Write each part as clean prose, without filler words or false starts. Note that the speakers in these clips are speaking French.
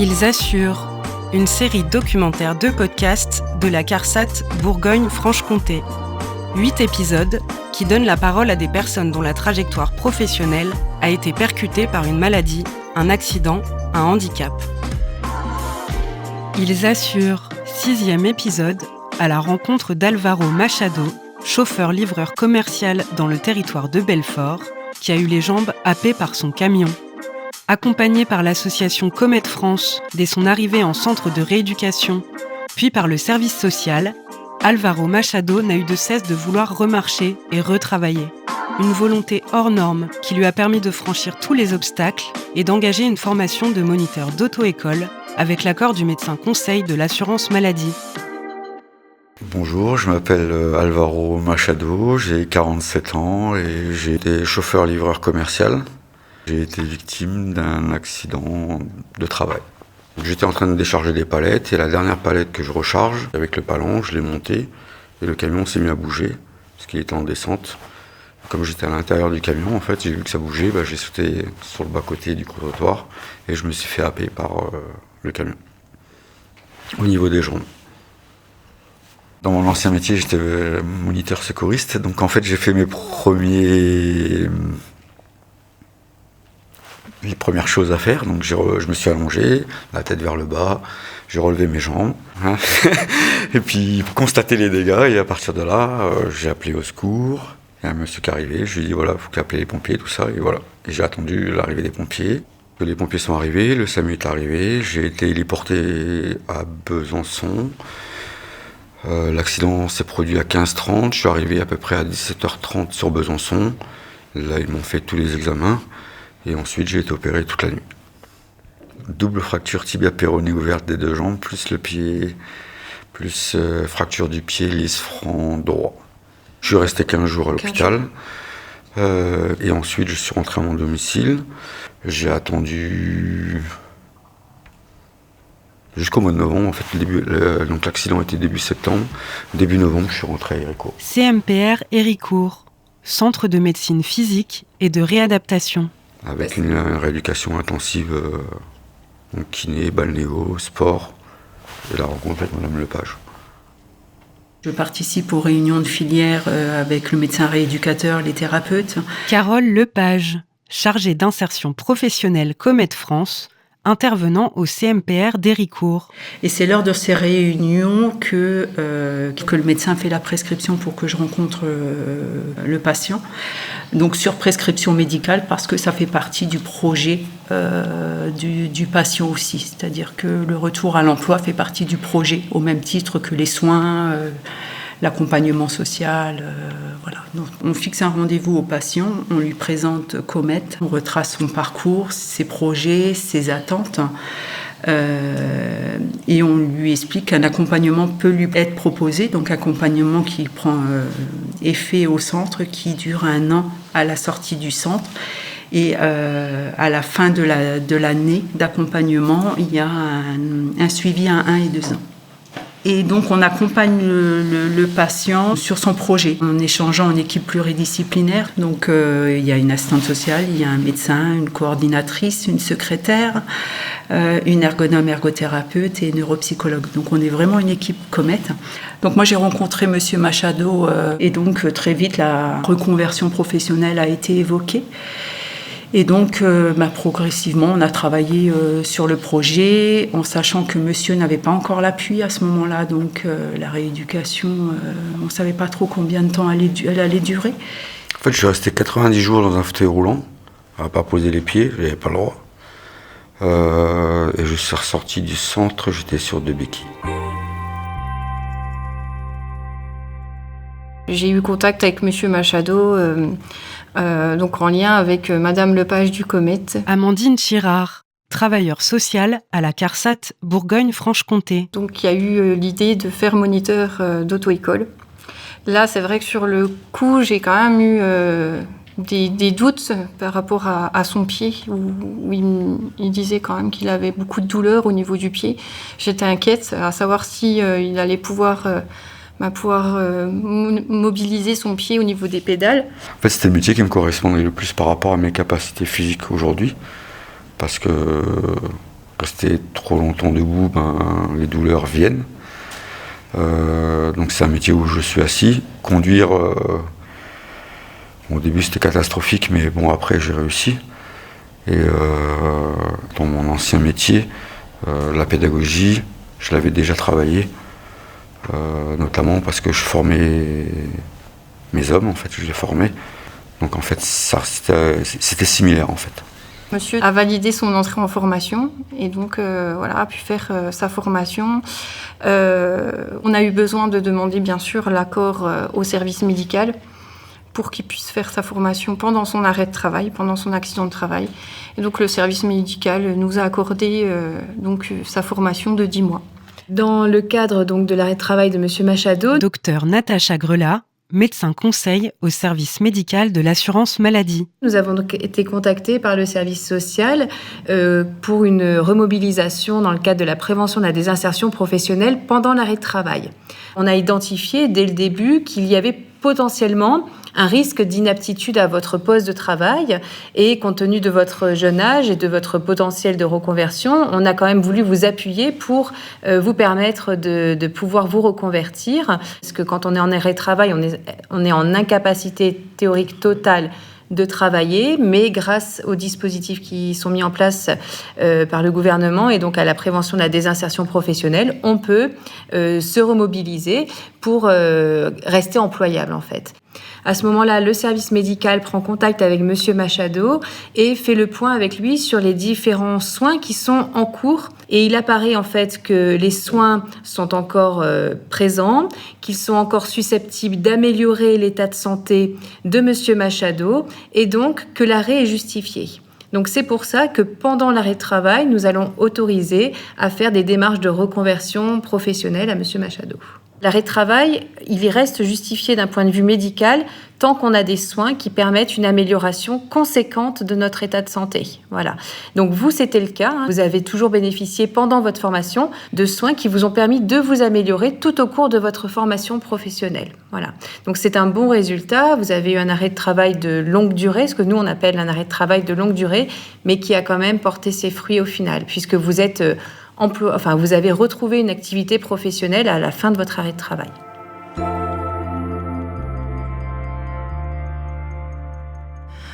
Ils assurent, une série documentaire de podcasts de la CARSAT Bourgogne-Franche-Comté. 8 épisodes qui donnent la parole à des personnes dont la trajectoire professionnelle a été percutée par une maladie, un accident, un handicap. Ils assurent, 6e épisode, à la rencontre d'Alvaro Machado, chauffeur-livreur commercial dans le territoire de Belfort, qui a eu les jambes happées par son camion. Accompagné par l'association Comet France dès son arrivée en centre de rééducation, puis par le service social, Alvaro Machado n'a eu de cesse de vouloir remarcher et retravailler. Une volonté hors norme qui lui a permis de franchir tous les obstacles et d'engager une formation de moniteur d'auto-école avec l'accord du médecin conseil de l'assurance maladie. Bonjour, je m'appelle Alvaro Machado, j'ai 47 ans et j'ai été chauffeur-livreur commercial. J'ai été victime d'un accident de travail. J'étais en train de décharger des palettes et la dernière palette que je recharge, avec le palan, je l'ai montée et le camion s'est mis à bouger parce qu'il était en descente. Comme j'étais à l'intérieur du camion, en fait, j'ai vu que ça bougeait, j'ai sauté sur le bas-côté du trottoir et je me suis fait happer par le camion au niveau des jambes. Dans mon ancien métier, j'étais moniteur secouriste, donc en fait, j'ai fait les premières choses à faire, donc je me suis allongé, la tête vers le bas, j'ai relevé mes jambes, et puis constater les dégâts, et à partir de là, j'ai appelé au secours, il y a un monsieur qui est arrivé, je lui ai dit voilà, il faut appeler les pompiers, tout ça, et voilà. Et j'ai attendu l'arrivée des pompiers. Les pompiers sont arrivés, le SAMU est arrivé, j'ai été héliporté à Besançon. L'accident s'est produit à 15h30, je suis arrivé à peu près à 17h30 sur Besançon. Là, ils m'ont fait tous les examens. Et ensuite, j'ai été opéré toute la nuit. Double fracture tibia péronée ouverte des deux jambes, plus le pied, plus fracture du pied lisse-franc droit. Je suis resté 15 jours à l'hôpital. Et ensuite, je suis rentré à mon domicile. J'ai attendu jusqu'au mois de novembre. En fait, donc l'accident était début septembre. Début novembre, je suis rentré à Héricourt. CMPR Héricourt, Centre de médecine physique et de réadaptation. Avec une rééducation intensive, donc kiné, balnéo, sport, et la rencontre avec Madame Lepage. Je participe aux réunions de filière avec le médecin rééducateur, les thérapeutes. Carole Lepage, chargée d'insertion professionnelle Comet France, intervenant au CMPR d'Héricourt. Et c'est lors de ces réunions que le médecin fait la prescription pour que je rencontre le patient. Donc sur prescription médicale, parce que ça fait partie du projet du patient aussi. C'est-à-dire que le retour à l'emploi fait partie du projet, au même titre que les soins, l'accompagnement social. Voilà. Donc, on fixe un rendez-vous au patient, on lui présente Comet, on retrace son parcours, ses projets, ses attentes. Et on lui explique qu'un accompagnement peut lui être proposé, donc accompagnement qui prend effet au centre, qui dure 1 an à la sortie du centre. Et à la fin de l'année d'accompagnement, il y a un suivi à 1 et 2 ans. Et donc, on accompagne le patient sur son projet en échangeant en équipe pluridisciplinaire. Donc, il y a une assistante sociale, il y a un médecin, une coordinatrice, une secrétaire, une ergonome ergothérapeute et une neuropsychologue. Donc, on est vraiment une équipe Comet. Donc, moi, j'ai rencontré Monsieur Machado et donc, très vite, la reconversion professionnelle a été évoquée. Et donc, progressivement, on a travaillé sur le projet, en sachant que monsieur n'avait pas encore l'appui à ce moment-là. Donc, la rééducation, on ne savait pas trop combien de temps elle allait durer. En fait, je suis resté 90 jours dans un fauteuil roulant, à pas poser les pieds, je n'avais pas le droit. Et je suis ressorti du centre, j'étais sur 2 béquilles. J'ai eu contact avec monsieur Machado, donc en lien avec Madame Lepage du Comet. Amandine Chirard, travailleure sociale à la CARSAT Bourgogne-Franche-Comté. Donc il y a eu l'idée de faire moniteur d'auto-école. Là, c'est vrai que sur le coup, j'ai quand même eu des doutes par rapport à son pied, où il disait quand même qu'il avait beaucoup de douleur au niveau du pied. J'étais inquiète à savoir si il allait pouvoir mobiliser son pied au niveau des pédales. En fait, c'était le métier qui me correspondait le plus par rapport à mes capacités physiques aujourd'hui, parce que Rester trop longtemps debout, les douleurs viennent. Donc c'est un métier où je suis assis. Conduire, au début c'était catastrophique, mais bon, après j'ai réussi. Et dans mon ancien métier, la pédagogie, je l'avais déjà travaillé, notamment parce que je formais mes hommes, en fait, je les formais. Donc en fait, c'était similaire en fait. Monsieur a validé son entrée en formation et donc a pu faire sa formation. On a eu besoin de demander bien sûr l'accord au service médical pour qu'il puisse faire sa formation pendant son arrêt de travail, pendant son accident de travail. Et donc le service médical nous a accordé sa formation de 10 mois. Dans le cadre donc de l'arrêt de travail de Monsieur Machado, Docteur Natacha Grelat, médecin conseil au service médical de l'assurance maladie. Nous avons donc été contactés par le service social pour une remobilisation dans le cadre de la prévention de la désinsertion professionnelle pendant l'arrêt de travail. On a identifié dès le début qu'il y avait potentiellement un risque d'inaptitude à votre poste de travail et compte tenu de votre jeune âge et de votre potentiel de reconversion, on a quand même voulu vous appuyer pour vous permettre de pouvoir vous reconvertir. Parce que quand on est en arrêt de travail, on est en incapacité théorique totale de travailler, mais grâce aux dispositifs qui sont mis en place par le gouvernement et donc à la prévention de la désinsertion professionnelle, on peut se remobiliser pour rester employable en fait. À ce moment-là, le service médical prend contact avec Monsieur Machado et fait le point avec lui sur les différents soins qui sont en cours. Et il apparaît en fait que les soins sont encore présents, qu'ils sont encore susceptibles d'améliorer l'état de santé de Monsieur Machado et donc que l'arrêt est justifié. Donc c'est pour ça que pendant l'arrêt de travail, nous allons autoriser à faire des démarches de reconversion professionnelle à Monsieur Machado. L'arrêt de travail, il y reste justifié d'un point de vue médical tant qu'on a des soins qui permettent une amélioration conséquente de notre état de santé. Voilà. Donc vous, c'était le cas. Vous avez toujours bénéficié pendant votre formation de soins qui vous ont permis de vous améliorer tout au cours de votre formation professionnelle. Voilà. Donc c'est un bon résultat. Vous avez eu un arrêt de travail de longue durée, ce que nous on appelle un arrêt de travail de longue durée, mais qui a quand même porté ses fruits au final, puisque vous êtes vous avez retrouvé une activité professionnelle à la fin de votre arrêt de travail.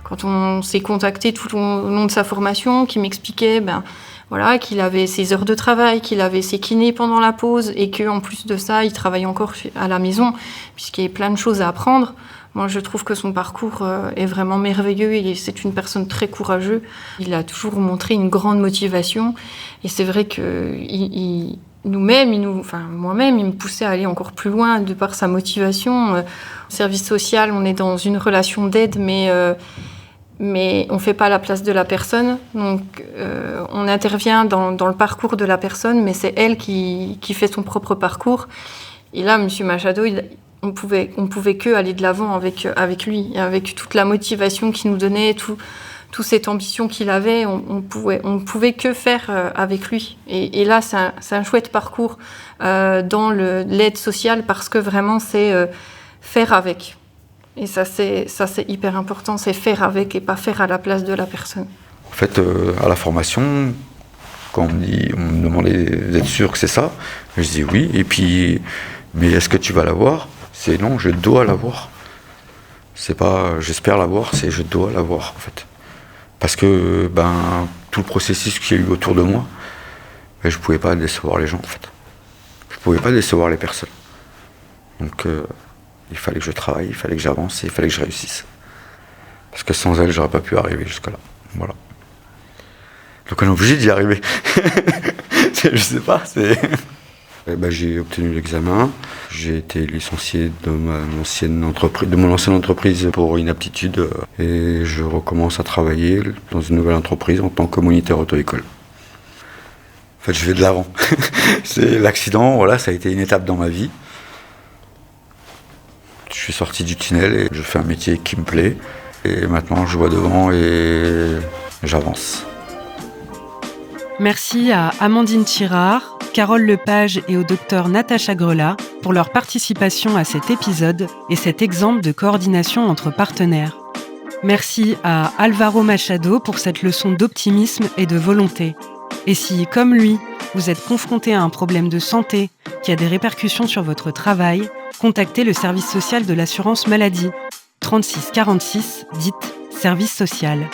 Quand on s'est contacté tout au long de sa formation, qui m'expliquait qu'il avait ses heures de travail, qu'il avait ses kinés pendant la pause et qu'en plus de ça, il travaille encore à la maison, puisqu'il y a plein de choses à apprendre. Moi, je trouve que son parcours est vraiment merveilleux et c'est une personne très courageuse. Il a toujours montré une grande motivation et c'est vrai que moi-même, il me poussait à aller encore plus loin de par sa motivation. Au service social, on est dans une relation d'aide, mais on ne fait pas la place de la personne. Donc, on intervient dans le parcours de la personne, mais c'est elle qui fait son propre parcours. Et là, M. Machado, on pouvait que aller de l'avant avec lui, avec toute la motivation qu'il nous donnait, toute cette ambition qu'il avait, on pouvait que faire avec lui. Et là, c'est un chouette parcours dans l'aide sociale parce que vraiment, c'est faire avec. Et ça, c'est hyper important, c'est faire avec et pas faire à la place de la personne. En fait, à la formation, quand on me demandait d'être sûr que c'est ça, je dis oui, et puis, mais est-ce que tu vas l'avoir ? C'est non, je dois l'avoir. C'est pas j'espère l'avoir, c'est je dois l'avoir en fait. Parce que tout le processus qu'il y a eu autour de moi, je pouvais pas décevoir les gens en fait. Je pouvais pas décevoir les personnes. Donc il fallait que je travaille, il fallait que j'avance et il fallait que je réussisse. Parce que sans elle, j'aurais pas pu arriver jusque-là. Voilà. Donc on est obligé d'y arriver. Je sais pas, c'est... j'ai obtenu l'examen, j'ai été licencié de mon ancienne entreprise pour inaptitude et je recommence à travailler dans une nouvelle entreprise en tant que moniteur auto-école. En fait, je vais de l'avant. C'est l'accident, voilà, ça a été une étape dans ma vie. Je suis sorti du tunnel et je fais un métier qui me plaît et maintenant je vois devant et j'avance. Merci à Amandine Tirard, Carole Lepage et au docteur Natacha Grelat pour leur participation à cet épisode et cet exemple de coordination entre partenaires. Merci à Álvaro Machado pour cette leçon d'optimisme et de volonté. Et si, comme lui, vous êtes confronté à un problème de santé qui a des répercussions sur votre travail, contactez le service social de l'assurance maladie. 36 46, dites service social.